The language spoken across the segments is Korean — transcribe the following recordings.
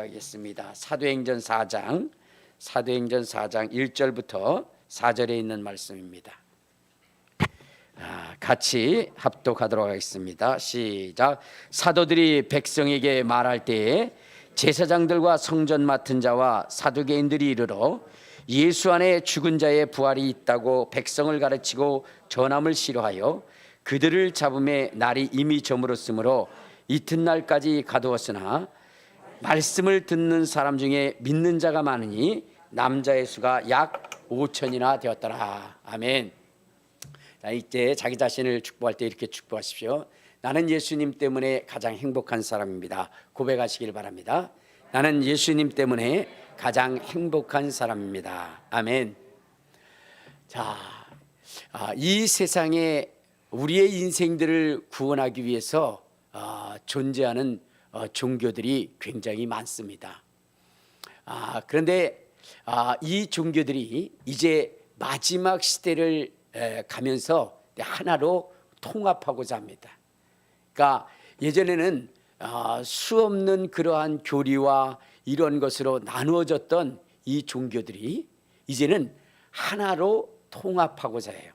하겠습니다. 사도행전 4장 1절부터 4절에 있는 말씀입니다. 같이 합독하도록 하겠습니다. 시작. 사도들이 백성에게 말할 때에 제사장들과 성전 맡은 자와 사두개인들이 이르러 예수 안에 죽은 자의 부활이 있다고 백성을 가르치고 전함을 싫어하여 그들을 잡음에 날이 이미 저물었으므로 이튿날까지 가두었으나 말씀을 듣는 사람 중에 믿는 자가 많으니 남자의 수가 약 5천이나 되었더라. 아멘. 이제 자기 자신을 축복할 때 이렇게 축복하십시오. 나는 예수님 때문에 가장 행복한 사람입니다. 고백하시길 바랍니다. 나는 예수님 때문에 가장 행복한 사람입니다. 아멘. 자, 이 세상에 우리의 인생들을 구원하기 위해서 존재하는 종교들이 굉장히 많습니다. 그런데 이 종교들이 이제 마지막 시대를 가면서 하나로 통합하고자 합니다. 그러니까 예전에는 수없는 그러한 교리와 이런 것으로 나누어졌던 이 종교들이 이제는 하나로 통합하고자 해요.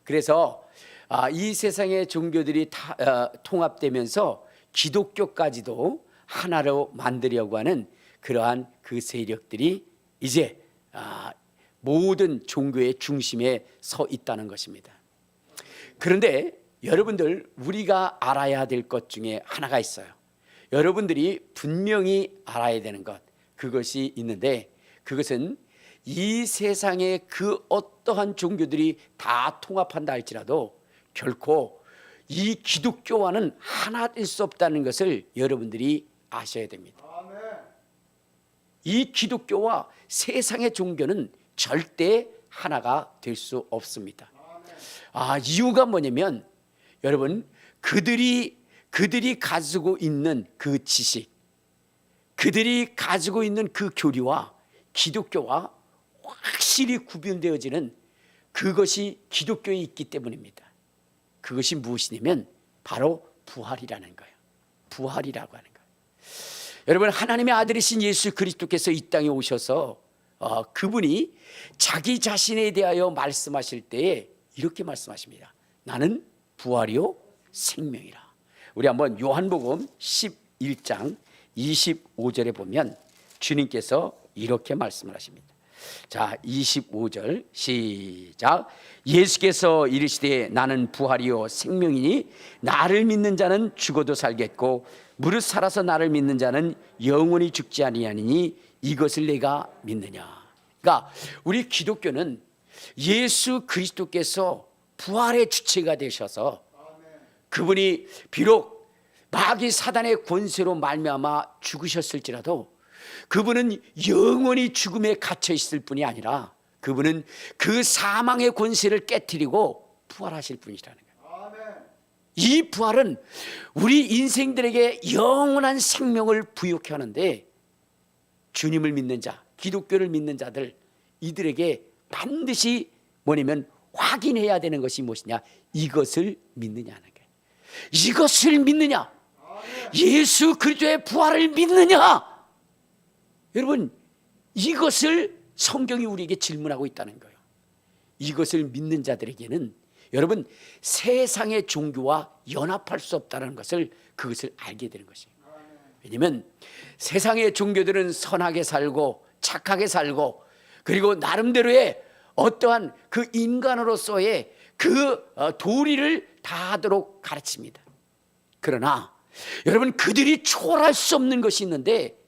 그래서 이 세상의 종교들이 통합되면서 기독교까지도 하나로 만들려고 하는 그러한 그 세력들이 이제 모든 종교의 중심에 서 있다는 것입니다. 그런데 여러분들, 우리가 알아야 될 것 중에 하나가 있어요. 여러분들이 분명히 알아야 되는 것, 그것이 있는데, 그것은 이 세상의 그 어떠한 종교들이 다 통합한다 할지라도 결코 이 기독교와는 하나 될 수 없다는 것을 여러분들이 아셔야 됩니다. 이 기독교와 세상의 종교는 절대 하나가 될 수 없습니다. 이유가 뭐냐면, 여러분, 그들이 가지고 있는 그 지식, 그들이 가지고 있는 그 교리와 기독교와 확실히 구분되어지는 그것이 기독교에 있기 때문입니다. 그것이 무엇이냐면 바로 부활이라는 거예요. 부활이라고 하는 거예요. 여러분, 하나님의 아들이신 예수 그리스도께서 이 땅에 오셔서 그분이 자기 자신에 대하여 말씀하실 때에 이렇게 말씀하십니다. 나는 부활이요 생명이라. 우리 한번 요한복음 11장 25절에 보면 주님께서 이렇게 말씀을 하십니다. 자, 25절 시작. 예수께서 이르시되 나는 부활이요 생명이니 나를 믿는 자는 죽어도 살겠고 무릇 살아서 나를 믿는 자는 영원히 죽지 아니하니니 이것을 내가 믿느냐. 그러니까 우리 기독교는 예수 그리스도께서 부활의 주체가 되셔서 그분이 비록 마귀 사단의 권세로 말미암아 죽으셨을지라도 그분은 영원히 죽음에 갇혀 있을 뿐이 아니라 그분은 그 사망의 권세를 깨트리고 부활하실 분이라는 거예요. 이 부활은 우리 인생들에게 영원한 생명을 부여케 하는데, 주님을 믿는 자, 기독교를 믿는 자들, 이들에게 반드시 뭐냐면 확인해야 되는 것이 무엇이냐, 이것을 믿느냐는 거예요. 이것을 믿느냐, 예수 그리스도의 부활을 믿느냐. 여러분, 이것을 성경이 우리에게 질문하고 있다는 거예요. 이것을 믿는 자들에게는 여러분, 세상의 종교와 연합할 수 없다는 것을, 그것을 알게 되는 것이에요. 왜냐하면 세상의 종교들은 선하게 살고 착하게 살고 그리고 나름대로의 어떠한 그 인간으로서의 그 도리를 다하도록 가르칩니다. 그러나 여러분, 그들이 초월할 수 없는 것이 있는데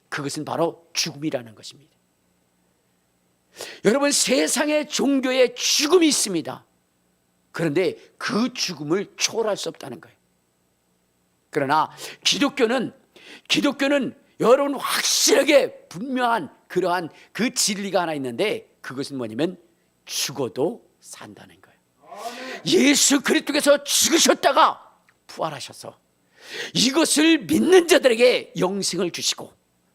그것은 바로 죽음이라는 것입니다. 여러분, 세상의 종교에 죽음이 있습니다. 그런데 그 죽음을 초월할 수 없다는 거예요. 그러나 기독교는 여러분 확실하게 분명한 그러한 그 진리가 하나 있는데, 그것은 뭐냐면 죽어도 산다는 거예요. 예수 그리스도께서 죽으셨다가 부활하셔서 이것을 믿는 자들에게 영생을 주시고,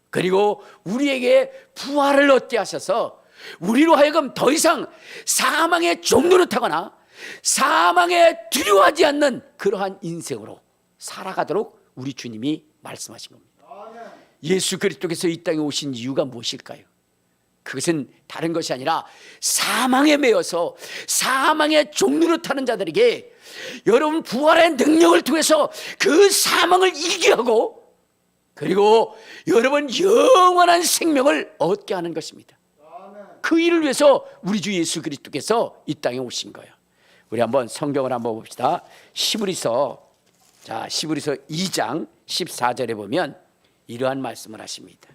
그리고 우리에게 부활을 얻게 하셔서 우리로 하여금 더 이상 사망의 종로를 타거나 사망에 두려워하지 않는 그러한 인생으로 살아가도록 우리 주님이 말씀하신 겁니다. 예수 그리스도께서 이 땅에 오신 이유가 무엇일까요? 그것은 다른 것이 아니라 사망에 매여서 사망의 종로를 타는 자들에게 여러분 부활의 능력을 통해서 그 사망을 이기게 하고, 그리고 여러분 영원한 생명을 얻게 하는 것입니다. 그 일을 위해서 우리 주 예수 그리스도께서 이 땅에 오신 거예요. 우리 한번 성경을 한번 봅시다. 히브리서 2장 14절에 보면 이러한 말씀을 하십니다.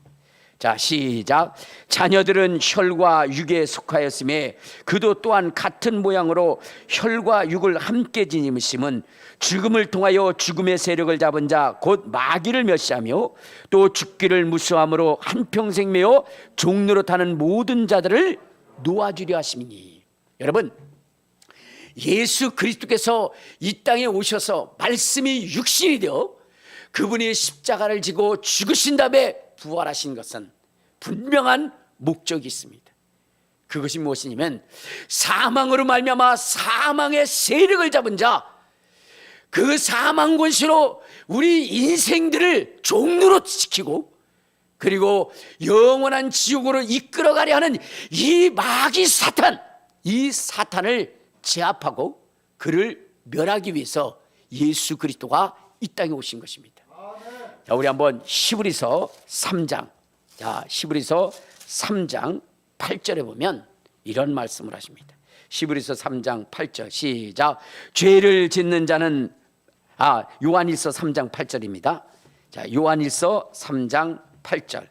자, 시작. 자녀들은 혈과 육에 속하였음에 그도 또한 같은 모양으로 혈과 육을 함께 지니심은 죽음을 통하여 죽음의 세력을 잡은 자 곧 마귀를 멸시하며 또 죽기를 무수함으로 한평생 매어 종로로 타는 모든 자들을 놓아주려 하심이니. 여러분, 예수 그리스도께서 이 땅에 오셔서 말씀이 육신이 되어 그분이 십자가를 지고 죽으신 다음에 부활하신 것은 분명한 목적이 있습니다. 그것이 무엇이냐면 사망으로 말미암아 사망의 세력을 잡은 자, 그 사망 권세로 우리 인생들을 종로로 지키고 그리고 영원한 지옥으로 이끌어가려 하는 이 마귀 사탄, 이 사탄을 제압하고 그를 멸하기 위해서 예수 그리스도가 이 땅에 오신 것입니다. 자, 우리 한번 히브리서 3장, 히브리서 3장 8절에 보면 이런 말씀을 하십니다. 히브리서 3장 8절 시작. 죄를 짓는 자는 요한일서 3장 8절입니다. 자, 요한일서 3장 8절.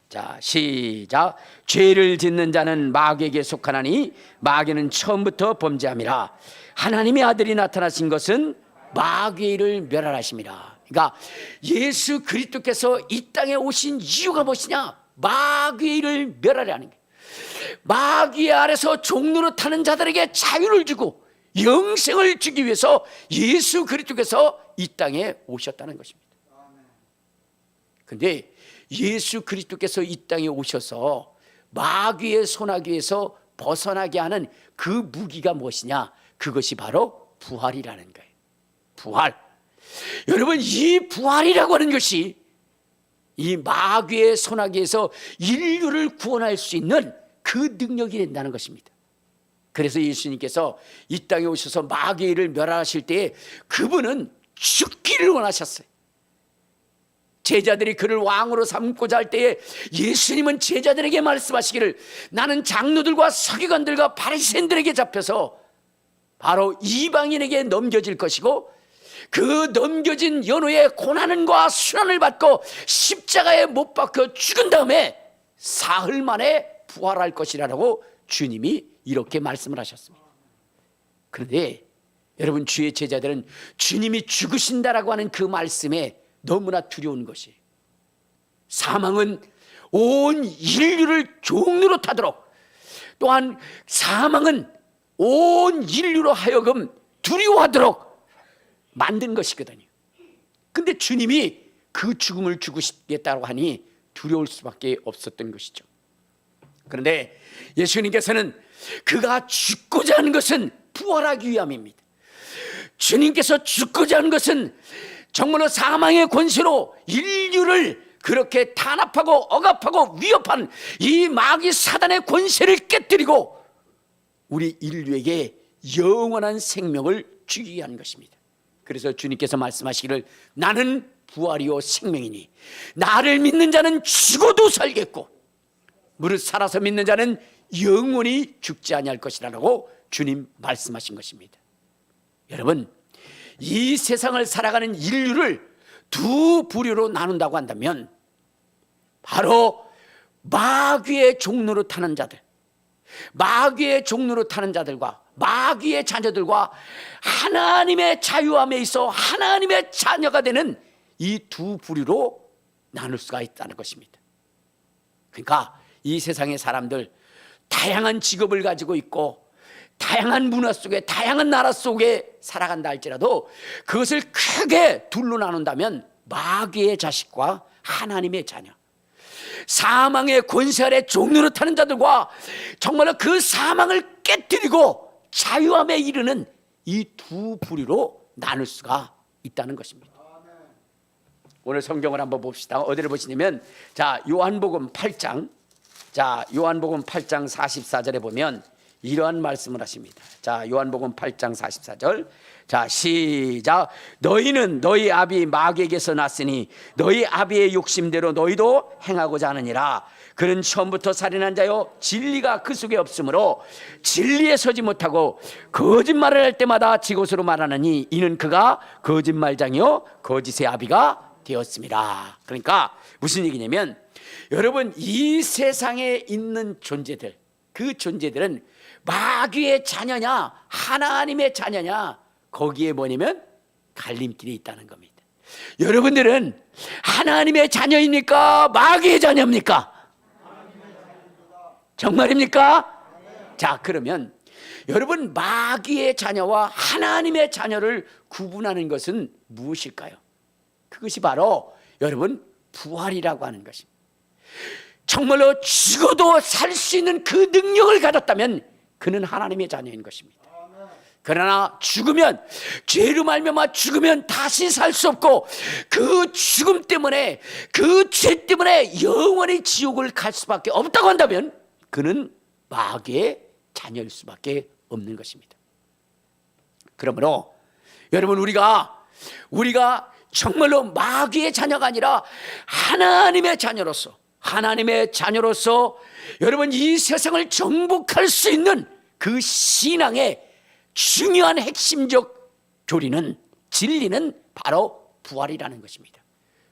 자, 시작. 죄를 짓는 자는 마귀에게 속하나니 마귀는 처음부터 범죄함이라. 하나님의 아들이 나타나신 것은 마귀를 멸하심이라. 그러니까 예수 그리스도께서 이 땅에 오신 이유가 무엇이냐? 마귀를 멸하려는 거예요. 마귀 아래서 종로로 타는 자들에게 자유를 주고 영생을 주기 위해서 예수 그리스도께서 이 땅에 오셨다는 것입니다. 그런데 예수 그리스도께서 이 땅에 오셔서 마귀의 손아귀에서 벗어나게 하는 그 무기가 무엇이냐? 그것이 바로 부활이라는 거예요. 부활. 여러분, 이 부활이라고 하는 것이 이 마귀의 손아귀에서 인류를 구원할 수 있는 그 능력이 된다는 것입니다. 그래서 예수님께서 이 땅에 오셔서 마귀를 멸하실 때에 그분은 죽기를 원하셨어요. 제자들이 그를 왕으로 삼고자 할 때에 예수님은 제자들에게 말씀하시기를 나는 장로들과 서기관들과 바리새인들에게 잡혀서 바로 이방인에게 넘겨질 것이고 그 넘겨진 연후에 고난과 수난을 받고 십자가에 못 박혀 죽은 다음에 사흘 만에 부활할 것이라고 주님이 이렇게 말씀을 하셨습니다. 그런데 여러분, 주의 제자들은 주님이 죽으신다라고 하는 그 말씀에 너무나 두려운 것이, 사망은 온 인류를 종로로 타도록, 또한 사망은 온 인류로 하여금 두려워하도록 만든 것이거든요. 근데 주님이 그 죽음을 죽으시겠다고 하니 두려울 수밖에 없었던 것이죠. 그런데 예수님께서는 그가 죽고자 하는 것은 부활하기 위함입니다. 주님께서 죽고자 하는 것은 정말로 사망의 권세로 인류를 그렇게 탄압하고 억압하고 위협한 이 마귀 사단의 권세를 깨뜨리고 우리 인류에게 영원한 생명을 주기 위한 것입니다. 그래서 주님께서 말씀하시기를 나는 부활이요 생명이니 나를 믿는 자는 죽어도 살겠고 무릇 살아서 믿는 자는 영원히 죽지 아니할 것이라고 주님 말씀하신 것입니다. 여러분, 이 세상을 살아가는 인류를 두 부류로 나눈다고 한다면 바로 마귀의 종로로 타는 자들, 마귀의 종로로 타는 자들과 마귀의 자녀들과 하나님의 자유함에 있어 하나님의 자녀가 되는 이 두 부류로 나눌 수가 있다는 것입니다. 그러니까 이 세상의 사람들 다양한 직업을 가지고 있고 다양한 문화 속에 다양한 나라 속에 살아간다 할지라도 그것을 크게 둘로 나눈다면 마귀의 자식과 하나님의 자녀, 사망의 권세 아래 종로로 타는 자들과 정말로 그 사망을 깨뜨리고 자유함에 이르는 이 두 부류로 나눌 수가 있다는 것입니다. 오늘 성경을 한번 봅시다. 어디를 보시냐면 자, 요한복음 8장. 자, 요한복음 8장 44절에 보면 이러한 말씀을 하십니다. 자, 요한복음 8장 44절. 자, 시작. 너희는 너희 아비 마귀에게서 났으니 너희 아비의 욕심대로 너희도 행하고자 하느니라. 그는 처음부터 살인한 자요 진리가 그 속에 없으므로 진리에 서지 못하고 거짓말을 할 때마다 지 것으로 말하느니 이는 그가 거짓말장이요 거짓의 아비가 되었습니다. 그러니까 무슨 얘기냐면 여러분, 이 세상에 있는 존재들, 그 존재들은 마귀의 자녀냐 하나님의 자녀냐, 거기에 뭐냐면 갈림길이 있다는 겁니다. 여러분들은 하나님의 자녀입니까? 마귀의 자녀입니까? 정말입니까? 자, 그러면 여러분, 마귀의 자녀와 하나님의 자녀를 구분하는 것은 무엇일까요? 그것이 바로 여러분 부활이라고 하는 것입니다. 정말로 죽어도 살 수 있는 그 능력을 가졌다면 그는 하나님의 자녀인 것입니다. 그러나 죽으면, 죄로 말미암아 죽으면 다시 살 수 없고 그 죽음 때문에, 그 죄 때문에 영원히 지옥을 갈 수밖에 없다고 한다면 그는 마귀의 자녀일 수밖에 없는 것입니다. 그러므로 여러분, 우리가 정말로 마귀의 자녀가 아니라 하나님의 자녀로서 여러분, 이 세상을 정복할 수 있는 그 신앙의 중요한 핵심적 교리는, 진리는 바로 부활이라는 것입니다.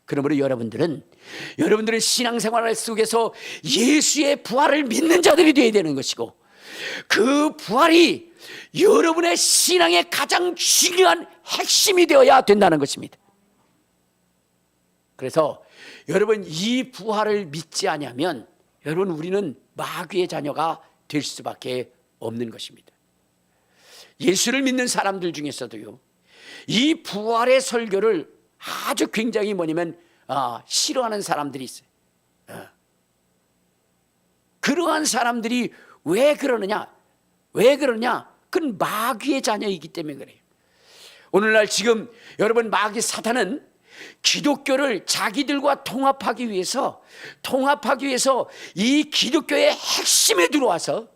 그러므로 여러분들은 신앙생활 속에서 예수의 부활을 믿는 자들이 되어야 되는 것이고, 그 부활이 여러분의 신앙의 가장 중요한 핵심이 되어야 된다는 것입니다. 그래서 여러분, 이 부활을 믿지 않으면 여러분, 우리는 마귀의 자녀가 될 수밖에 없는 것입니다. 예수를 믿는 사람들 중에서도요, 이 부활의 설교를 아주 굉장히 뭐냐면 싫어하는 사람들이 있어요. 그러한 사람들이 왜 그러느냐? 그건 마귀의 자녀이기 때문에 그래요. 오늘날 지금 여러분, 마귀 사탄은 기독교를 자기들과 통합하기 위해서 이 기독교의 핵심에 들어와서,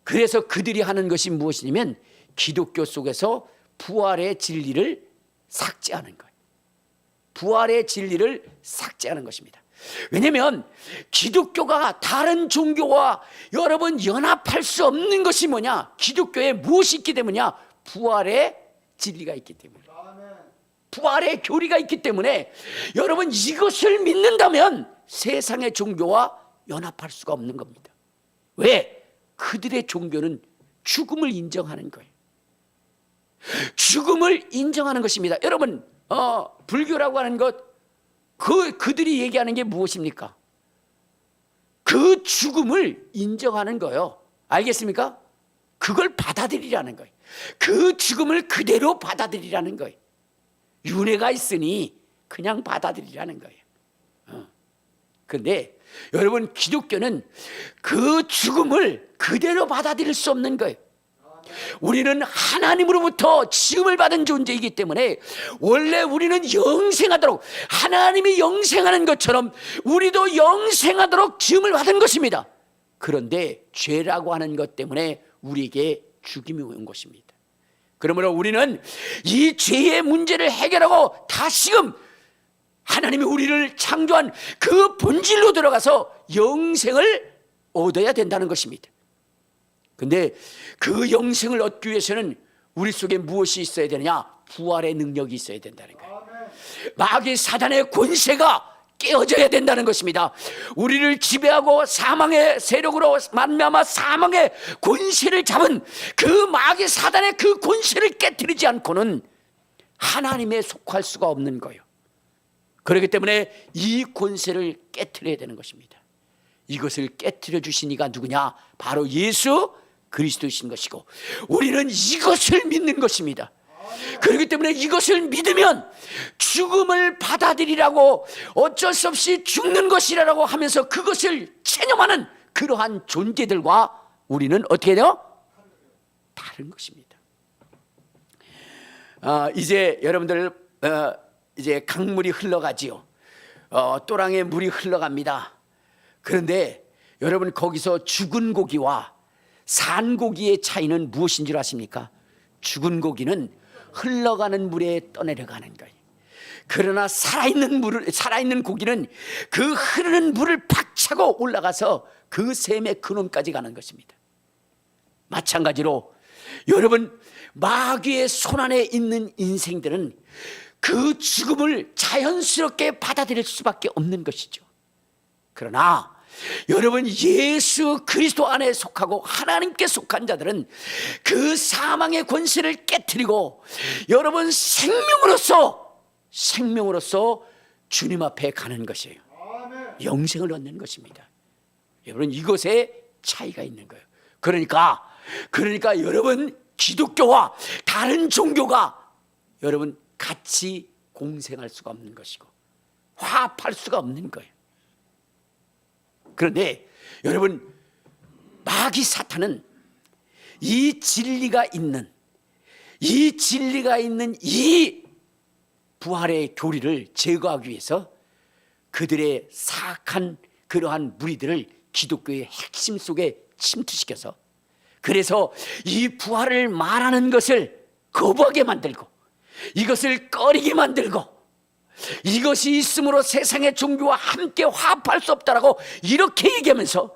그래서 그들이 하는 것이 무엇이냐면 기독교 속에서 부활의 진리를 삭제하는 거예요. 부활의 진리를 삭제하는 것입니다. 왜냐하면 기독교가 다른 종교와 여러분 연합할 수 없는 것이 뭐냐? 기독교에 무엇이 있기 때문이냐? 부활의 진리가 있기 때문에, 부활의 교리가 있기 때문에 여러분, 이것을 믿는다면 세상의 종교와 연합할 수가 없는 겁니다. 왜? 그들의 종교는 죽음을 인정하는 거예요. 죽음을 인정하는 것입니다. 여러분, 불교라고 하는 것, 그들이 얘기하는 게 무엇입니까? 그 죽음을 인정하는 거예요. 알겠습니까? 그걸 받아들이라는 거예요. 그 죽음을 그대로 받아들이라는 거예요. 윤회가 있으니 그냥 받아들이라는 거예요. 그런데 여러분, 기독교는 그 죽음을 그대로 받아들일 수 없는 거예요. 우리는 하나님으로부터 지음을 받은 존재이기 때문에 원래 우리는 영생하도록, 하나님이 영생하는 것처럼 우리도 영생하도록 지음을 받은 것입니다. 그런데 죄라고 하는 것 때문에 우리에게 죽임이 온 것입니다. 그러므로 우리는 이 죄의 문제를 해결하고 다시금 하나님이 우리를 창조한 그 본질로 들어가서 영생을 얻어야 된다는 것입니다. 근데 그 영생을 얻기 위해서는 우리 속에 무엇이 있어야 되느냐? 부활의 능력이 있어야 된다는 거예요. 마귀 사단의 권세가 깨어져야 된다는 것입니다. 우리를 지배하고 사망의 세력으로 말미암아 사망의 권세를 잡은 그 마귀 사단의 그 권세를 깨트리지 않고는 하나님에 속할 수가 없는 거예요. 그렇기 때문에 이 권세를 깨트려야 되는 것입니다. 이것을 깨트려 주신 이가 누구냐? 바로 예수 그리스도이신 것이고, 우리는 이것을 믿는 것입니다. 그렇기 때문에 이것을 믿으면 죽음을 받아들이라고, 어쩔 수 없이 죽는 것이라고 하면서 그것을 체념하는 그러한 존재들과 우리는 어떻게 돼요? 다른 것입니다. 이제 여러분들 이제 강물이 흘러가지요. 또랑에 물이 흘러갑니다. 그런데 여러분, 거기서 죽은 고기와 산 고기의 차이는 무엇인 줄 아십니까? 죽은 고기는 흘러가는 물에 떠내려가는 거예요. 그러나 살아있는 고기는 그 흐르는 물을 박차고 올라가서 그 샘의 근원까지 가는 것입니다. 마찬가지로 여러분, 마귀의 손안에 있는 인생들은 그 죽음을 자연스럽게 받아들일 수밖에 없는 것이죠. 그러나 여러분, 예수 그리스도 안에 속하고 하나님께 속한 자들은 그 사망의 권세를 깨트리고 여러분, 생명으로서 주님 앞에 가는 것이에요. 영생을 얻는 것입니다. 여러분, 이것에 차이가 있는 거예요. 그러니까 여러분, 기독교와 다른 종교가 여러분 같이 공생할 수가 없는 것이고 화합할 수가 없는 거예요. 그런데 여러분, 마귀 사탄은 이 진리가 있는 이 부활의 교리를 제거하기 위해서 그들의 사악한 그러한 무리들을 기독교의 핵심 속에 침투시켜서, 그래서 이 부활을 말하는 것을 거부하게 만들고 이것을 꺼리게 만들고, 이것이 있으므로 세상의 종교와 함께 화합할 수 없다라고 이렇게 얘기하면서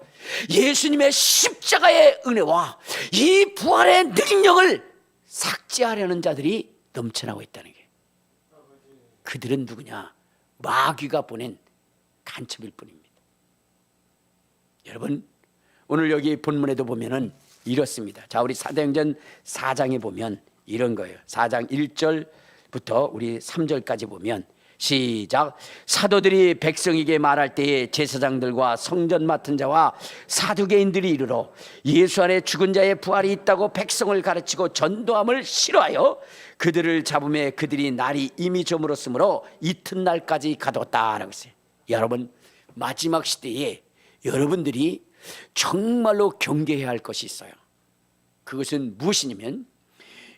예수님의 십자가의 은혜와 이 부활의 능력을 삭제하려는 자들이 넘쳐나고 있다는 게, 그들은 누구냐? 마귀가 보낸 간첩일 뿐입니다. 여러분, 오늘 여기 본문에도 보면은 이렇습니다. 자, 우리 사도행전 4장에 보면 이런 거예요. 4장 1절부터 우리 3절까지 보면, 시작. 사도들이 백성에게 말할 때에 제사장들과 성전 맡은 자와 사두개인들이 이르러 예수 안에 죽은 자의 부활이 있다고 백성을 가르치고 전도함을 싫어하여 그들을 잡음에 그들이 날이 이미 저물었으므로 이튿날까지 가뒀다라고 했어요. 여러분, 마지막 시대에 여러분들이 정말로 경계해야 할 것이 있어요. 그것은 무엇이냐면,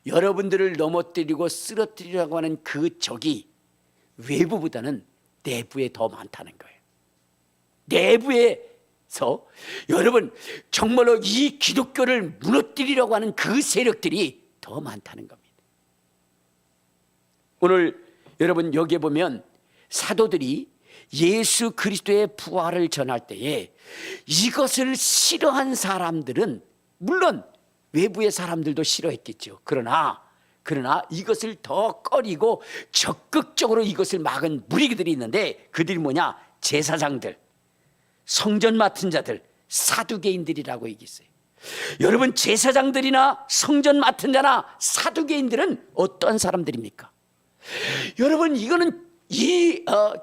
여러분들을 넘어뜨리고 쓰러뜨리려고 하는 그 적이 외부보다는 내부에 더 많다는 거예요. 내부에서 여러분, 정말로 이 기독교를 무너뜨리려고 하는 그 세력들이 더 많다는 겁니다. 오늘 여러분, 여기에 보면 사도들이 예수 그리스도의 부활을 전할 때에 이것을 싫어한 사람들은 물론 외부의 사람들도 싫어했겠죠. 그러나 이것을 더 꺼리고 적극적으로 이것을 막은 무리들이 있는데, 그들이 뭐냐? 제사장들, 성전 맡은 자들, 사두개인들이라고 얘기했어요. 여러분, 제사장들이나 성전 맡은 자나 사두개인들은 어떠한 사람들입니까? 여러분, 이거는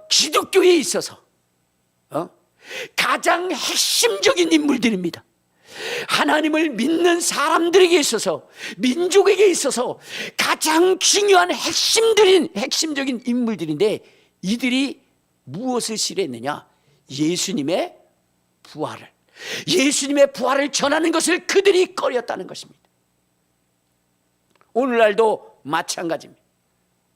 기독교에 있어서 가장 핵심적인 인물들입니다. 하나님을 믿는 사람들에게 있어서, 민족에게 있어서 가장 중요한 핵심적인 인물들인데, 이들이 무엇을 싫어했느냐? 예수님의 부활을 전하는 것을 그들이 꺼렸다는 것입니다. 오늘날도 마찬가지입니다.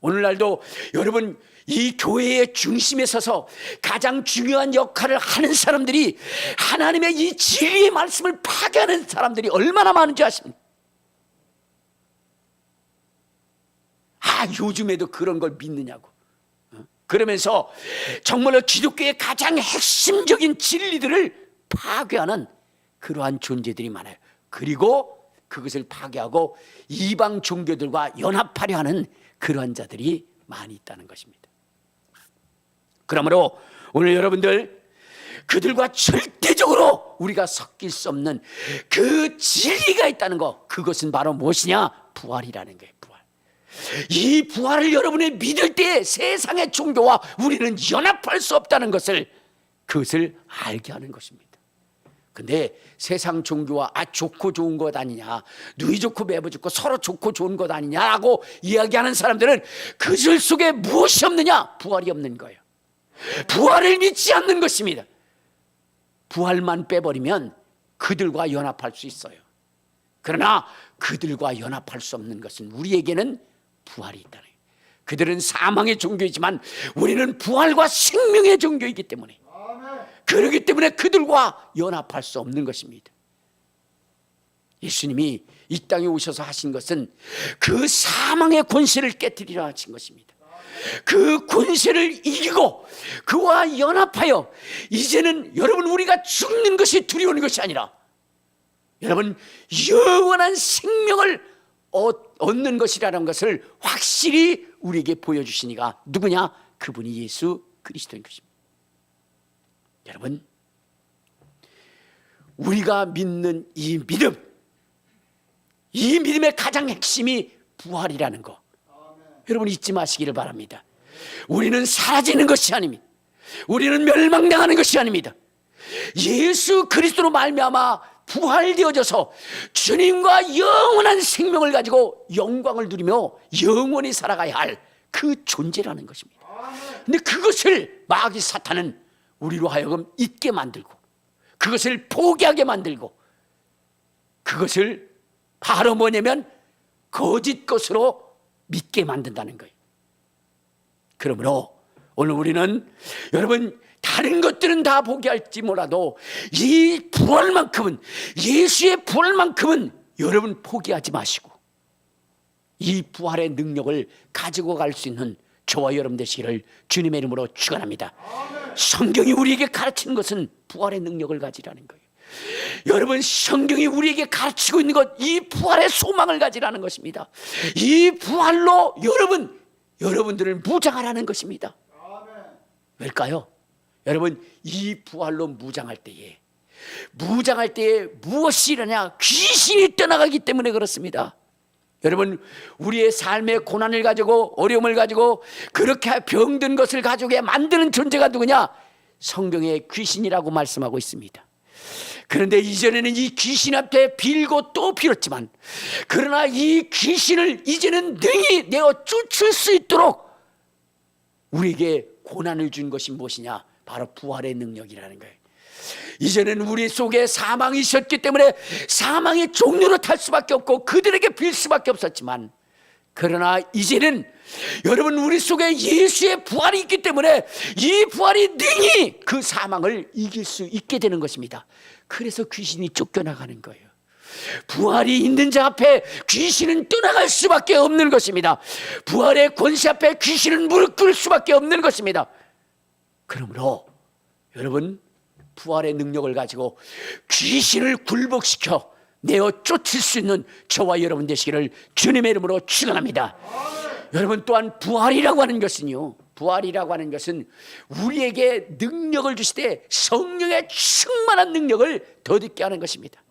오늘날도 여러분, 이 교회의 중심에 서서 가장 중요한 역할을 하는 사람들이 하나님의 이 진리의 말씀을 파괴하는 사람들이 얼마나 많은지 아십니까? 요즘에도 그런 걸 믿느냐고. 그러면서 정말로 기독교의 가장 핵심적인 진리들을 파괴하는 그러한 존재들이 많아요. 그리고 그것을 파괴하고 이방 종교들과 연합하려 하는 그러한 자들이 많이 있다는 것입니다. 그러므로 오늘 여러분들, 그들과 절대적으로 우리가 섞일 수 없는 그 진리가 있다는 것, 그것은 바로 무엇이냐? 부활이라는 거예요. 부활. 이 부활을 여러분이 믿을 때 세상의 종교와 우리는 연합할 수 없다는 것을, 그것을 알게 하는 것입니다. 근데 세상 종교와 좋고 좋은 것 아니냐, 누이 좋고 매부 좋고 서로 좋고 좋은 것 아니냐라고 이야기하는 사람들은 그들 속에 무엇이 없느냐? 부활이 없는 거예요. 부활을 믿지 않는 것입니다. 부활만 빼버리면 그들과 연합할 수 있어요. 그러나 그들과 연합할 수 없는 것은, 우리에게는 부활이 있다는 거예요. 그들은 사망의 종교이지만 우리는 부활과 생명의 종교이기 때문에, 그렇기 때문에 그들과 연합할 수 없는 것입니다. 예수님이 이 땅에 오셔서 하신 것은 그 사망의 권세를 깨뜨리라 하신 것입니다. 그 권세를 이기고 그와 연합하여 이제는 여러분 우리가 죽는 것이 두려운 것이 아니라 여러분 영원한 생명을 얻는 것이라는 것을 확실히 우리에게 보여주신 이가 누구냐? 그분이 예수 그리스도인 것입니다. 여러분, 우리가 믿는 이 믿음의 가장 핵심이 부활이라는 거, 여러분 잊지 마시기를 바랍니다. 우리는 사라지는 것이 아닙니다. 우리는 멸망당하는 것이 아닙니다. 예수 그리스도로 말미암아 부활되어져서 주님과 영원한 생명을 가지고 영광을 누리며 영원히 살아가야 할 그 존재라는 것입니다. 근데 그것을 마귀 사탄은 우리로 하여금 잊게 만들고 그것을 포기하게 만들고 그것을 바로 뭐냐면 거짓 것으로 믿게 만든다는 거예요. 그러므로 오늘 우리는 여러분 다른 것들은 다 포기할지 몰라도 이 부활만큼은, 예수의 부활만큼은 여러분 포기하지 마시고 이 부활의 능력을 가지고 갈 수 있는 저와 여러분 되시기를 주님의 이름으로 축원합니다. 성경이 우리에게 가르치는 것은 부활의 능력을 가지라는 거예요. 여러분 성경이 우리에게 가르치고 있는 것, 이 부활의 소망을 가지라는 것입니다. 이 부활로 여러분들을 무장하라는 것입니다. 왜일까요? 여러분 이 부활로 무장할 때에 무엇이 일어나냐? 귀신이 떠나가기 때문에 그렇습니다. 여러분 우리의 삶의 고난을 가지고 어려움을 가지고 그렇게 병든 것을 가지고 만드는 존재가 누구냐? 성경에 귀신이라고 말씀하고 있습니다. 그런데 이전에는 이 귀신 앞에 빌고 또 빌었지만 그러나 이 귀신을 이제는 능히 내어 쫓을 수 있도록 우리에게 고난을 준 것이 무엇이냐? 바로 부활의 능력이라는 거예요. 이제는 우리 속에 사망이 있었기 때문에 사망의 종류로 탈 수밖에 없고 그들에게 빌 수밖에 없었지만 그러나 이제는 여러분 우리 속에 예수의 부활이 있기 때문에 이 부활이 능히 그 사망을 이길 수 있게 되는 것입니다. 그래서 귀신이 쫓겨나가는 거예요. 부활이 있는 자 앞에 귀신은 떠나갈 수밖에 없는 것입니다. 부활의 권세 앞에 귀신은 무릎 꿇을 수밖에 없는 것입니다. 그러므로 여러분 부활의 능력을 가지고 귀신을 굴복시켜 내어 쫓을 수 있는 저와 여러분 되시기를 주님의 이름으로 축원합니다. 여러분 또한 부활이라고 하는 것은요, 부활이라고 하는 것은 우리에게 능력을 주시되 성령의 충만한 능력을 덧입게 하는 것입니다.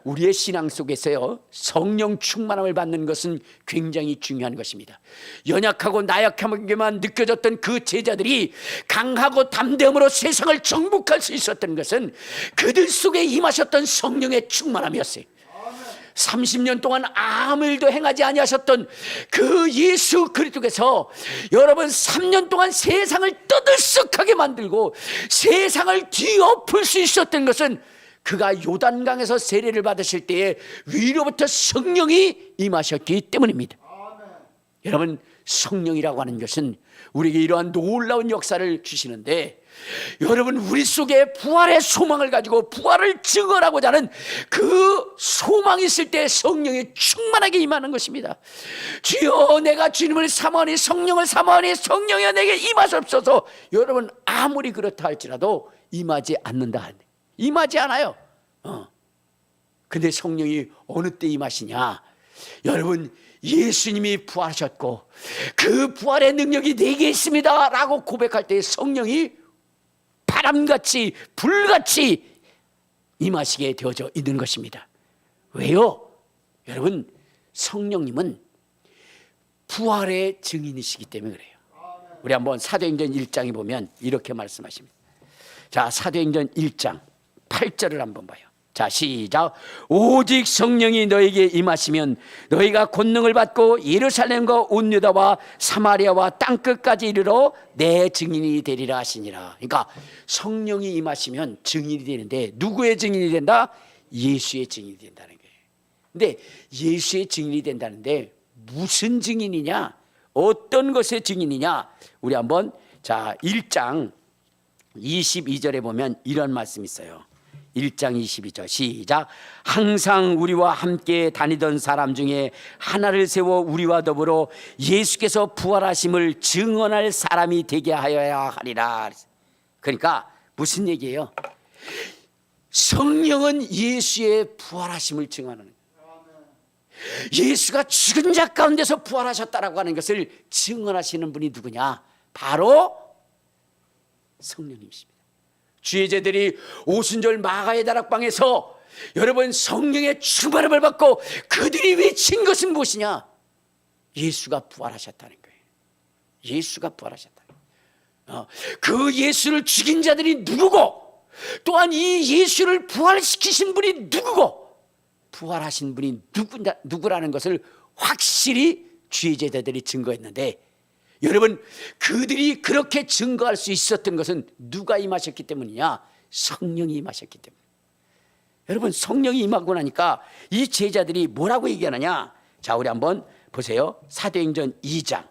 우리의 신앙 속에서요 성령 충만함을 받는 것은 굉장히 중요한 것입니다. 연약하고 나약하게만 느껴졌던 그 제자들이 강하고 담대함으로 세상을 정복할 수 있었던 것은 그들 속에 임하셨던 성령의 충만함이었어요. 30년 동안 아무 일도 행하지 아니하셨던 그 예수 그리스도께서 여러분 3년 동안 세상을 떠들썩하게 만들고 세상을 뒤엎을 수 있었던 것은 그가 요단강에서 세례를 받으실 때에 위로부터 성령이 임하셨기 때문입니다. 여러분 성령이라고 하는 것은 우리에게 이러한 놀라운 역사를 주시는데 여러분 우리 속에 부활의 소망을 가지고 부활을 증언하고자 하는 그 소망이 있을 때 성령이 충만하게 임하는 것입니다. 주여 내가 주님을 사모하니 성령을 사모하니 성령이여 내게 임하옵소서. 여러분 아무리 그렇다 할지라도 임하지 않는다. 임하지 않아요. 근데 성령이 어느 때 임하시냐? 여러분 예수님이 부활하셨고 그 부활의 능력이 내게 있습니다 라고 고백할 때 성령이 바람같이 불같이 임하시게 되어져 있는 것입니다. 왜요? 여러분 성령님은 부활의 증인이시기 때문에 그래요. 우리 한번 사도행전 1장에 보면 이렇게 말씀하십니다. 자, 사도행전 1장 8절을 한번 봐요. 자, 시작. 오직 성령이 너에게 임하시면 너희가 권능을 받고 예루살렘과 온 유다와 사마리아와 땅끝까지 이르러 내 증인이 되리라 하시니라. 그러니까 성령이 임하시면 증인이 되는데 누구의 증인이 된다? 예수의 증인이 된다는 거예요. 근데 예수의 증인이 된다는데 무슨 증인이냐? 어떤 것의 증인이냐? 우리 한번 1장 22절에 보면 이런 말씀이 있어요. 1장 22절 시작. 항상 우리와 함께 다니던 사람 중에 하나를 세워 우리와 더불어 예수께서 부활하심을 증언할 사람이 되게 하여야 하리라. 그러니까 무슨 얘기예요? 성령은 예수의 부활하심을 증언하는 거예요. 예수가 죽은 자 가운데서 부활하셨다라고 하는 것을 증언하시는 분이 누구냐? 바로 성령님이십니다. 주의 제들이 오순절 마가의 다락방에서 여러분 성령의 충만함을 받고 그들이 외친 것은 무엇이냐? 예수가 부활하셨다는 거예요. 예수가 부활하셨다는 거예요. 그 예수를 죽인 자들이 누구고, 또한 이 예수를 부활시키신 분이 누구고, 부활하신 분이 누구라는 것을 확실히 주의 제자들이 증거했는데, 여러분 그들이 그렇게 증거할 수 있었던 것은 누가 임하셨기 때문이냐? 성령이 임하셨기 때문에. 여러분 성령이 임하고 나니까 이 제자들이 뭐라고 얘기하느냐? 자, 우리 한번 보세요. 사도행전 2장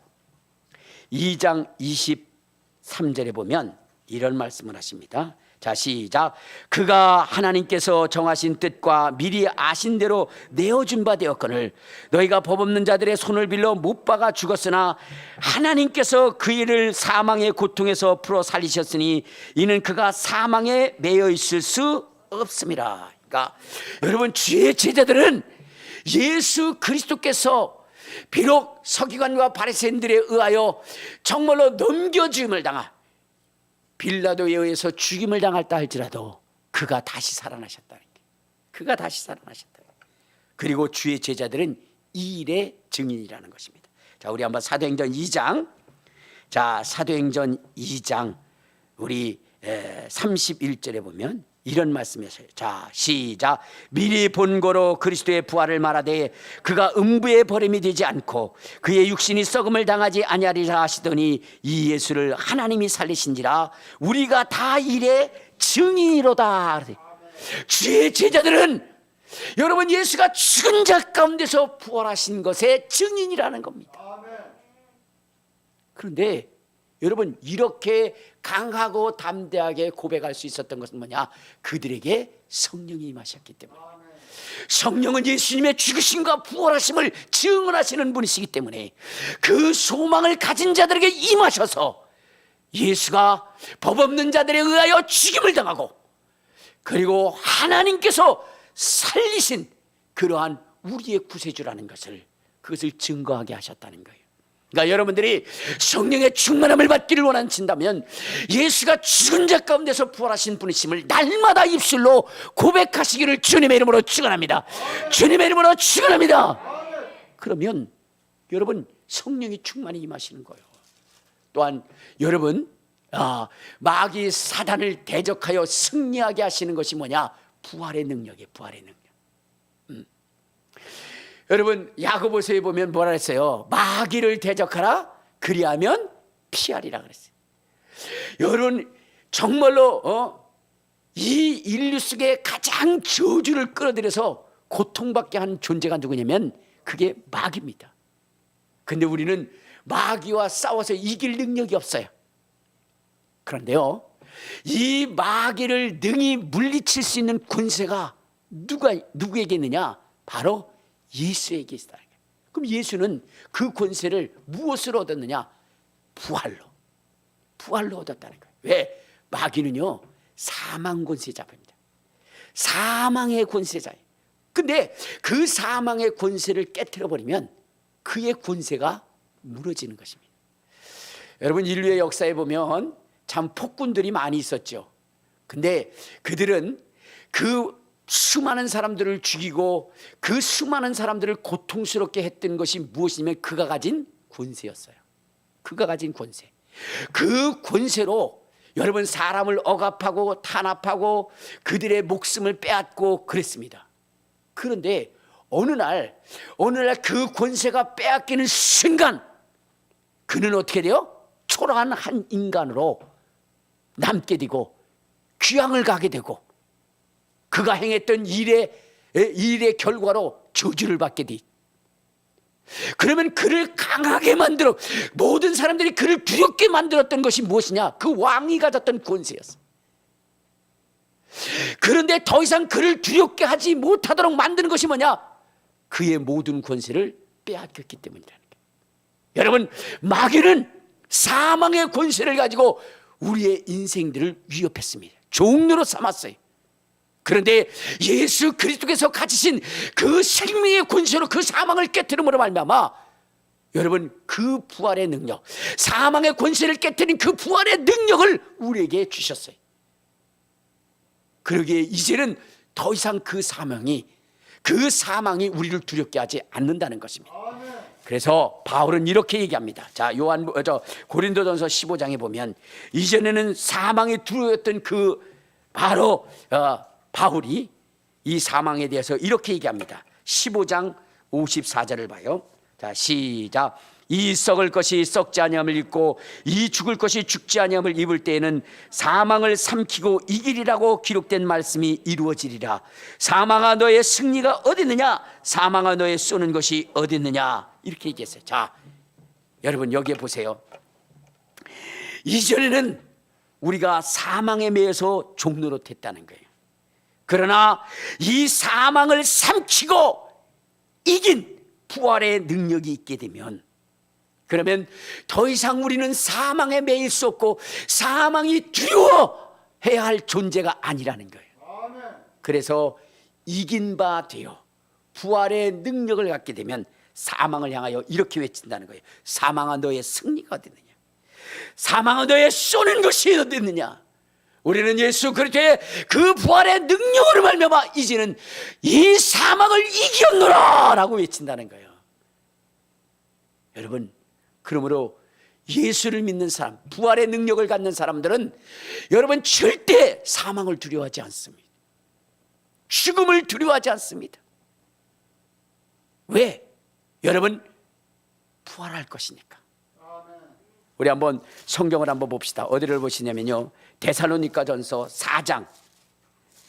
23절에 보면 이런 말씀을 하십니다. 자, 시작. 그가 하나님께서 정하신 뜻과 미리 아신 대로 내어준 바 되었거늘 너희가 법 없는 자들의 손을 빌려 못 박아 죽었으나 하나님께서 그 일을 사망의 고통에서 풀어 살리셨으니 이는 그가 사망에 매여 있을 수 없습니다. 그러니까 여러분 주의 제자들은 예수 그리스도께서 비록 서기관과 바리새인들에 의하여 정말로 넘겨주임을 당하 빌라도에 의해서 죽임을 당할다 할지라도 그가 다시 살아나셨다는 게, 그가 다시 살아나셨다. 그리고 주의 제자들은 이 일의 증인이라는 것입니다. 자, 우리 한번 사도행전 2장, 자, 사도행전 2장 우리 31절에 보면 이런 말씀이었어요. 자, 시작. 미리 본고로 그리스도의 부활을 말하되 그가 음부의 버림이 되지 않고 그의 육신이 썩음을 당하지 아니하리라 하시더니 이 예수를 하나님이 살리신지라 우리가 다 이래 증인이로다. 주의 제자들은 여러분 예수가 죽은 자 가운데서 부활하신 것의 증인이라는 겁니다. 그런데 여러분 이렇게 강하고 담대하게 고백할 수 있었던 것은 뭐냐? 그들에게 성령이 임하셨기 때문에. 성령은 예수님의 죽으심과 부활하심을 증언하시는 분이시기 때문에 그 소망을 가진 자들에게 임하셔서 예수가 법 없는 자들에 의하여 죽임을 당하고 그리고 하나님께서 살리신 그러한 우리의 구세주라는 것을, 그것을 증거하게 하셨다는 거예요. 그러니까 여러분들이 성령의 충만함을 받기를 원하신다면 예수가 죽은 자 가운데서 부활하신 분이심을 날마다 입술로 고백하시기를 주님의 이름으로 축원합니다. 주님의 이름으로 축원합니다. 그러면 여러분 성령이 충만히 임하시는 거예요. 또한 여러분 마귀 사단을 대적하여 승리하게 하시는 것이 뭐냐? 부활의 능력이에요. 부활의 능력. 여러분 야고보서에 보면 뭐라 했어요? 마귀를 대적하라 그리하면 피하리라 그랬어요. 여러분 정말로 이 인류 속에 가장 저주를 끌어들여서 고통받게 하는 존재가 누구냐면 그게 마귀입니다. 근데 우리는 마귀와 싸워서 이길 능력이 없어요. 그런데요 이 마귀를 능히 물리칠 수 있는 권세가 누구에게 있느냐? 바로 예수에게 있다는 거예요. 그럼 예수는 그 권세를 무엇으로 얻었느냐? 부활로 얻었다는 거예요. 왜? 마귀는요 사망 권세 잡힙니다. 사망의 권세자예요. 근데 그 사망의 권세를 깨트려 버리면 그의 권세가 무너지는 것입니다. 여러분 인류의 역사에 보면 참 폭군들이 많이 있었죠. 근데 그들은 그 수많은 사람들을 죽이고 그 수많은 사람들을 고통스럽게 했던 것이 무엇이냐면 그가 가진 권세였어요. 그가 가진 권세. 그 권세로 여러분 사람을 억압하고 탄압하고 그들의 목숨을 빼앗고 그랬습니다. 그런데 어느 날 그 권세가 빼앗기는 순간 그는 어떻게 돼요? 초라한 한 인간으로 남게 되고 귀향을 가게 되고 그가 행했던 일의 결과로 저주를 받게 돼. 그러면 그를 강하게 만들어 모든 사람들이 그를 두렵게 만들었던 것이 무엇이냐? 그 왕이 가졌던 권세였어. 그런데 더 이상 그를 두렵게 하지 못하도록 만드는 것이 뭐냐? 그의 모든 권세를 빼앗겼기 때문이라는 거예요. 여러분, 마귀는 사망의 권세를 가지고 우리의 인생들을 위협했습니다. 종로로 삼았어요. 그런데 예수 그리스도께서 가지신 그 생명의 권세로 그 사망을 깨뜨림으로 말미암아 여러분, 그 부활의 능력, 사망의 권세를 깨뜨린 그 부활의 능력을 우리에게 주셨어요. 그러기에 이제는 더 이상 그 사망이 우리를 두렵게 하지 않는다는 것입니다. 그래서 바울은 이렇게 얘기합니다. 자, 고린도전서 15장에 보면 이전에는 사망이 두려웠던 그 바로 바울이 이 사망에 대해서 이렇게 얘기합니다. 15장 54절을 봐요. 자, 시작. 이 썩을 것이 썩지 아니함을 입고 이 죽을 것이 죽지 아니함을 입을 때에는 사망을 삼키고 이기리라고 기록된 말씀이 이루어지리라. 사망아 너의 승리가 어디 있느냐? 사망아 너의 쏘는 것이 어디 있느냐? 이렇게 얘기했어요. 자, 여러분 여기에 보세요. 이전에는 우리가 사망에 매여서 종노릇했다는 거예요. 그러나 이 사망을 삼키고 이긴 부활의 능력이 있게 되면, 그러면 더 이상 우리는 사망에 매일 수 없고 사망이 두려워해야 할 존재가 아니라는 거예요. 그래서 이긴 바 되어 부활의 능력을 갖게 되면 사망을 향하여 이렇게 외친다는 거예요. 사망아 너의 승리가 어디 있느냐? 사망아 너의 쏘는 것이 어디 있느냐? 우리는 예수 그리스도의 그 부활의 능력으로 말미암아 이제는 이 사망을 이겼노라 라고 외친다는 거예요. 여러분, 그러므로 예수를 믿는 사람, 부활의 능력을 갖는 사람들은 여러분 절대 사망을 두려워하지 않습니다. 죽음을 두려워하지 않습니다. 왜? 여러분, 부활할 것이니까. 우리 한번 성경을 한번 봅시다. 어디를 보시냐면요, 데살로니가전서 4장.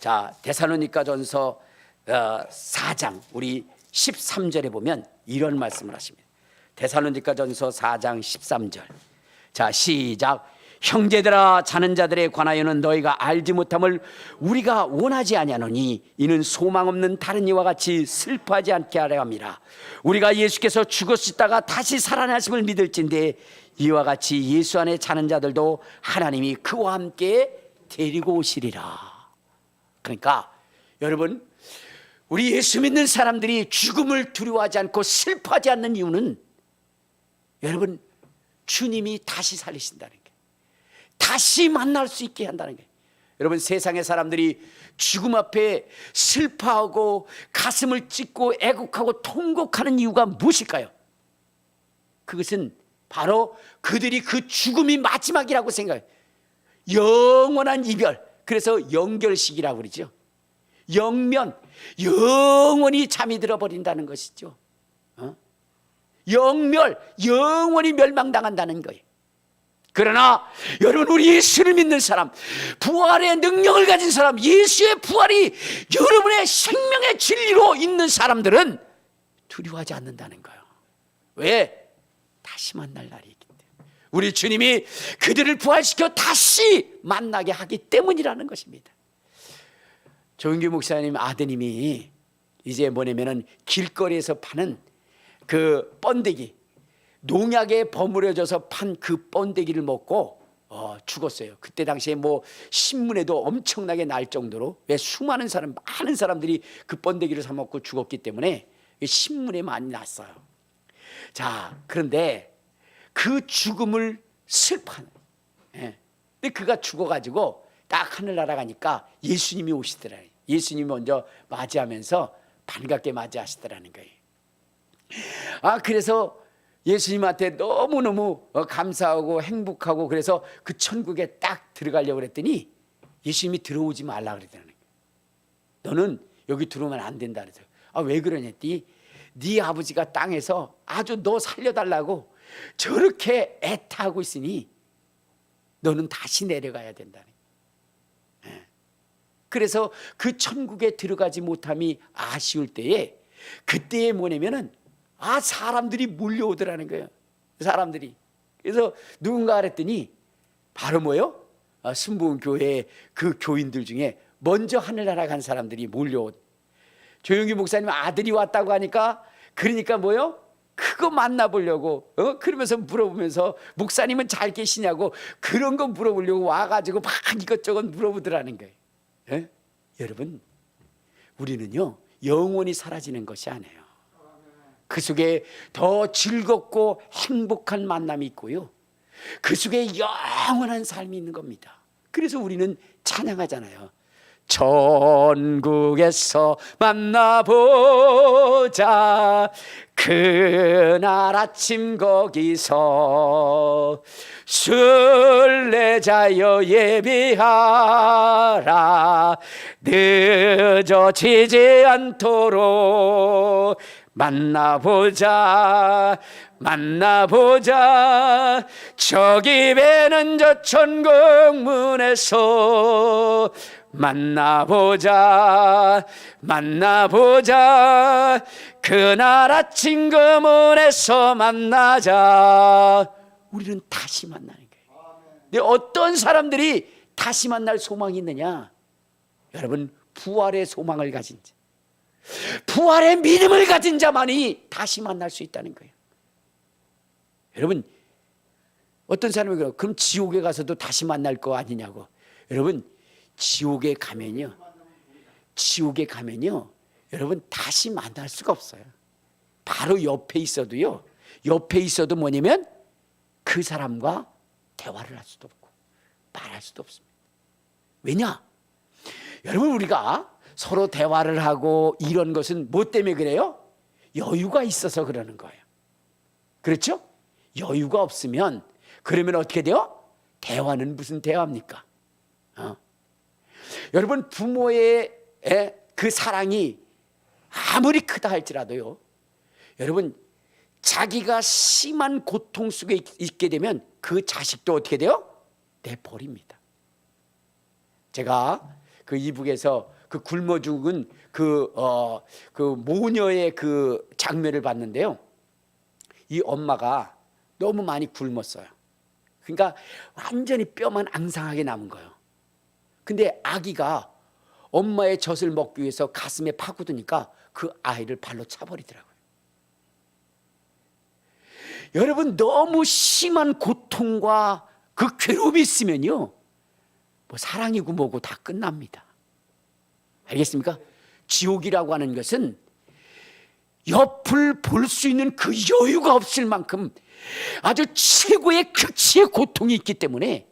자, 데살로니가전서 4장 우리 13절에 보면 이런 말씀을 하십니다. 데살로니가전서 4장 13절. 자, 시작. 형제들아, 자는 자들에 관하여는 너희가 알지 못함을 우리가 원하지 아니하노니 이는 소망 없는 다른 이와 같이 슬퍼하지 않게 하려 함이라. 우리가 예수께서 죽었다가 다시 살아나심을 믿을진데 이와 같이 예수 안에 자는 자들도 하나님이 그와 함께 데리고 오시리라. 그러니까 여러분, 우리 예수 믿는 사람들이 죽음을 두려워하지 않고 슬퍼하지 않는 이유는 여러분, 주님이 다시 살리신다는 거예요. 다시 만날 수 있게 한다는 거예요. 여러분, 세상의 사람들이 죽음 앞에 슬퍼하고 가슴을 찢고 애곡하고 통곡하는 이유가 무엇일까요? 그것은 바로 그들이 그 죽음이 마지막이라고 생각해요. 영원한 이별, 그래서 영결식이라고 그러죠. 영면, 영원히 잠이 들어버린다는 것이죠. 영멸, 영원히 멸망당한다는 거예요. 그러나 여러분, 우리 예수를 믿는 사람, 부활의 능력을 가진 사람, 예수의 부활이 여러분의 생명의 진리로 있는 사람들은 두려워하지 않는다는 거예요. 왜? 다시 만날 날이 있기 때문에. 우리 주님이 그들을 부활시켜 다시 만나게 하기 때문이라는 것입니다. 조은규 목사님 아드님이 이제 뭐냐면은 길거리에서 파는 그 번데기, 농약에 버무려져서 판 그 번데기를 먹고 죽었어요. 그때 당시에 뭐 신문에도 엄청나게 날 정도로, 왜 수많은 사람, 많은 사람들이 그 번데기를 사 먹고 죽었기 때문에 신문에 많이 났어요. 자, 그런데 그 죽음을 슬퍼하는, 근데 그가 죽어가지고 딱 하늘 날아가니까 예수님이 오시더라고요. 예수님이 먼저 맞이하면서 반갑게 맞이하시더라는 거예요. 그래서 예수님한테 너무너무 감사하고 행복하고, 그래서 그 천국에 딱 들어가려고 그랬더니 예수님이 들어오지 말라 그러더라는 거예요. 너는 여기 들어오면 안 된다 그래서. 왜 그러냐 했더니 네 아버지가 땅에서 아주 너 살려달라고 저렇게 애타하고 있으니 너는 다시 내려가야 된다는 거예요. 그래서 그 천국에 들어가지 못함이 아쉬울 때에, 그때에 뭐냐면은 사람들이 몰려오더라는 거예요. 사람들이. 그래서 누군가 그랬더니 바로 뭐요? 순복음교회 그 교인들 중에 먼저 하늘나라 간 사람들이 몰려온. 조용기 목사님 아들이 왔다고 하니까 그러니까 뭐요? 그거 만나보려고 그러면서 물어보면서 목사님은 잘 계시냐고 그런 거 물어보려고 와가지고 막 이것저것 물어보더라는 거예요. 예? 여러분, 우리는요 영원히 사라지는 것이 아니에요. 그 속에 더 즐겁고 행복한 만남이 있고요, 그 속에 영원한 삶이 있는 겁니다. 그래서 우리는 찬양하잖아요. 천국에서 만나보자. 그날 아침 거기서 순례자여 예비하라. 늦어지지 않도록 만나보자. 만나보자. 저기 배는 저 천국 문에서 만나보자. 만나보자. 그날 아침 그 문에서 만나자. 우리는 다시 만나는 거예요. 근데 어떤 사람들이 다시 만날 소망이 있느냐? 여러분, 부활의 소망을 가진 자, 부활의 믿음을 가진 자만이 다시 만날 수 있다는 거예요. 여러분, 어떤 사람이 그래요. 그럼 지옥에 가서도 다시 만날 거 아니냐고. 여러분, 지옥에 가면요, 여러분 다시 만날 수가 없어요. 바로 옆에 있어도요, 옆에 있어도 뭐냐면 그 사람과 대화를 할 수도 없고 말할 수도 없습니다. 왜냐? 여러분, 우리가 서로 대화를 하고 이런 것은 뭐 때문에 그래요? 여유가 있어서 그러는 거예요. 그렇죠? 여유가 없으면 그러면 어떻게 돼요? 대화는 무슨 대화입니까? 여러분, 부모의 그 사랑이 아무리 크다 할지라도요, 여러분, 자기가 심한 고통 속에 있게 되면 그 자식도 어떻게 돼요? 내버립니다. 제가 그 이북에서 그 굶어 죽은 그 모녀의 그 장면을 봤는데요, 이 엄마가 너무 많이 굶었어요. 그러니까 완전히 뼈만 앙상하게 남은 거예요. 근데 아기가 엄마의 젖을 먹기 위해서 가슴에 파고드니까 그 아이를 발로 차버리더라고요. 여러분, 너무 심한 고통과 그 괴로움이 있으면요, 뭐 사랑이고 뭐고 다 끝납니다. 알겠습니까? 지옥이라고 하는 것은 옆을 볼 수 있는 그 여유가 없을 만큼 아주 최고의 극치의 고통이 있기 때문에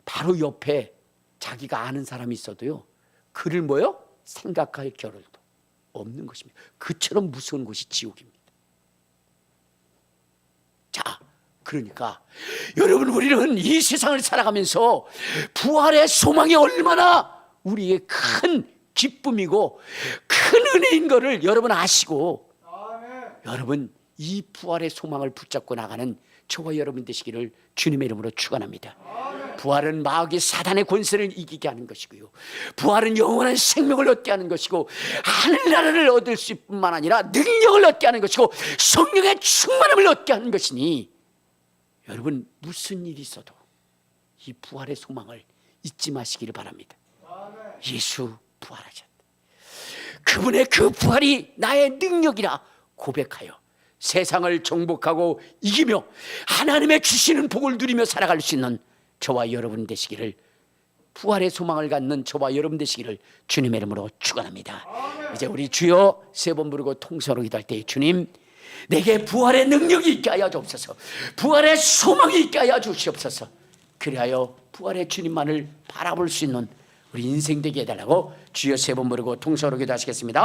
바로 옆에 자기가 아는 사람이 있어도요, 그를 뭐요? 생각할 겨를도 없는 것입니다. 그처럼 무서운 곳이 지옥입니다. 자, 그러니까 여러분, 우리는 이 세상을 살아가면서 부활의 소망이 얼마나 우리의 큰 기쁨이고 큰 은혜인 것을 여러분 아시고, 여러분, 이 부활의 소망을 붙잡고 나가는 저와 여러분 되시기를 주님의 이름으로 축원합니다. 부활은 마귀 사단의 권세를 이기게 하는 것이고요, 부활은 영원한 생명을 얻게 하는 것이고, 하늘나라를 얻을 수 뿐만 아니라 능력을 얻게 하는 것이고, 성령의 충만함을 얻게 하는 것이니, 여러분, 무슨 일이 있어도 이 부활의 소망을 잊지 마시기를 바랍니다. 예수 부활하셨다. 그분의 그 부활이 나의 능력이라 고백하여 세상을 정복하고 이기며 하나님의 주시는 복을 누리며 살아갈 수 있는 저와 여러분 되시기를, 부활의 소망을 갖는 저와 여러분 되시기를 주님의 이름으로 축원합니다. 이제 우리 주여 세 번 부르고 통성으로 기도할 때, 주님, 내게 부활의 능력이 있게 하여 주옵소서. 부활의 소망이 있게 하여 주시옵소서. 그리하여 부활의 주님만을 바라볼 수 있는 우리 인생 되게 해달라고 주여 세 번 부르고 통성으로 기도하시겠습니다.